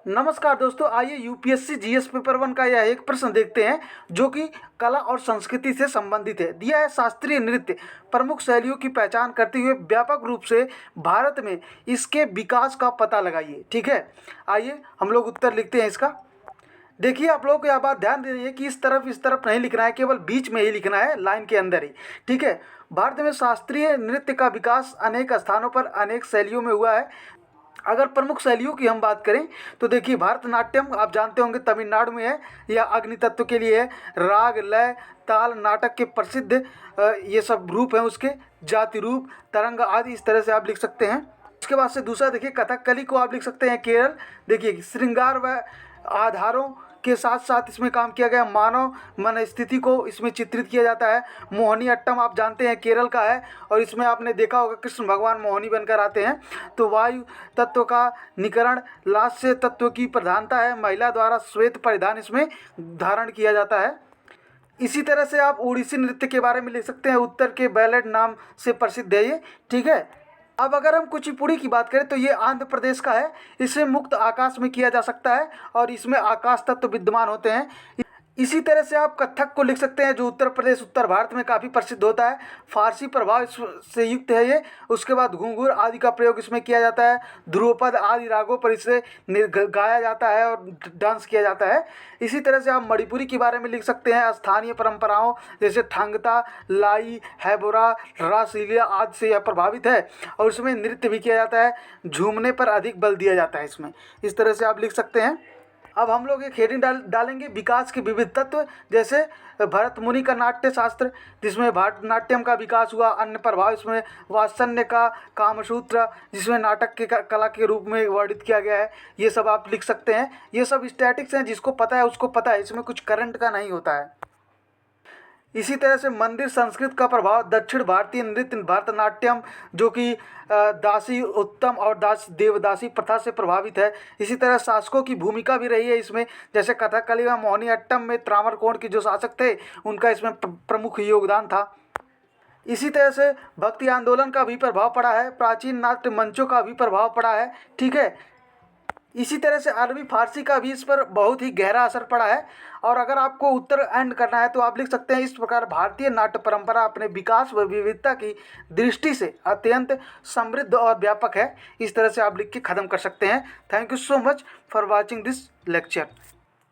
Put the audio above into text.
नमस्कार दोस्तों, आइए यूपीएससी जीएस पेपर 1 का यह एक प्रश्न देखते हैं जो कि कला और संस्कृति से संबंधित है। दिया है शास्त्रीय नृत्य प्रमुख शैलियों की पहचान करते हुए व्यापक रूप से भारत में इसके विकास का पता लगाइए। ठीक है, आइए हम लोग उत्तर लिखते हैं इसका। देखिए, आप लोगों को यह बात ध्यान देनी है कि इस तरफ नहीं लिखना है, केवल बीच में ही लिखना है, लाइन के अंदर ही। ठीक है, भारत में शास्त्रीय नृत्य का विकास अनेक स्थानों पर अनेक शैलियों में हुआ है। अगर प्रमुख शैलियों की हम बात करें तो देखिए, भरतनाट्यम आप जानते होंगे तमिलनाडु में है, यह अग्नि तत्व के लिए है। राग, लय, ताल, नाटक के प्रसिद्ध ये सब रूप हैं उसके, जाति रूप, तरंग आदि, इस तरह से आप लिख सकते हैं। उसके बाद से दूसरा देखिए, कथकली को आप लिख सकते हैं केरल। देखिए, श्रृंगार व आधारों के साथ साथ इसमें काम किया गया, मानव मन स्थिति को इसमें चित्रित किया जाता है। मोहिनी अट्टम आप जानते हैं केरल का है, और इसमें आपने देखा होगा कृष्ण भगवान मोहिनी बनकर आते हैं। तो वायु तत्व का निकरण, लास्य तत्व की प्रधानता है, महिला द्वारा श्वेत परिधान इसमें धारण किया जाता है। इसी तरह से आप ओडिसी नृत्य के बारे में लिख सकते हैं, उत्तर के बैलेट नाम से प्रसिद्ध है ये। ठीक है, अब अगर हम कुचिपुड़ी की बात करें तो ये आंध्र प्रदेश का है। इसे मुक्त आकाश में किया जा सकता है और इसमें आकाश तत्व विद्यमान होते हैं। इसी तरह से आप कथक को लिख सकते हैं, जो उत्तर प्रदेश उत्तर भारत में काफ़ी प्रसिद्ध होता है। फारसी प्रभाव से युक्त है ये। उसके बाद घुंघरू आदि का प्रयोग इसमें किया जाता है। ध्रुवपद आदि रागों पर इसे गाया जाता है और डांस किया जाता है। इसी तरह से आप मणिपुरी के बारे में लिख सकते हैं, स्थानीय परंपराओं जैसे थांगता, लाई, हैबोरा, रासलीला आदि से यह प्रभावित है और इसमें नृत्य भी किया जाता है। झूमने पर अधिक बल दिया जाता है इसमें। इस तरह से आप लिख सकते हैं। अब हम लोग एक हेडिंग डालेंगे, विकास के विविध तत्व, जैसे भरत मुनि का नाट्य शास्त्र जिसमें भरतनाट्यम का विकास हुआ। अन्य प्रभाव इसमें वात्सल्य का, कामसूत्र जिसमें नाटक के कला के रूप में वर्णित किया गया है। ये सब आप लिख सकते हैं। ये सब स्टैटिक्स हैं, जिसको पता है उसको पता है, इसमें कुछ करंट का नहीं होता है। इसी तरह से मंदिर संस्कृत का प्रभाव, दक्षिण भारतीय नृत्य भरतनाट्यम जो कि दासी उत्तम और देवदासी प्रथा से प्रभावित है। इसी तरह शासकों की भूमिका भी रही है इसमें, जैसे कथकली व मोहिनी अट्टम में त्रावणकोण के जो शासक थे उनका इसमें प्रमुख योगदान था। इसी तरह से भक्ति आंदोलन का भी प्रभाव पड़ा है, प्राचीन नाट्य मंचों का भी प्रभाव पड़ा है। ठीक है, इसी तरह से अरबी फारसी का भी इस पर बहुत ही गहरा असर पड़ा है। और अगर आपको उत्तर एंड करना है तो आप लिख सकते हैं इस प्रकार, भारतीय नाट्य परंपरा अपने विकास व विविधता की दृष्टि से अत्यंत समृद्ध और व्यापक है। इस तरह से आप लिख के ख़त्म कर सकते हैं। Thank you so much for watching this lecture.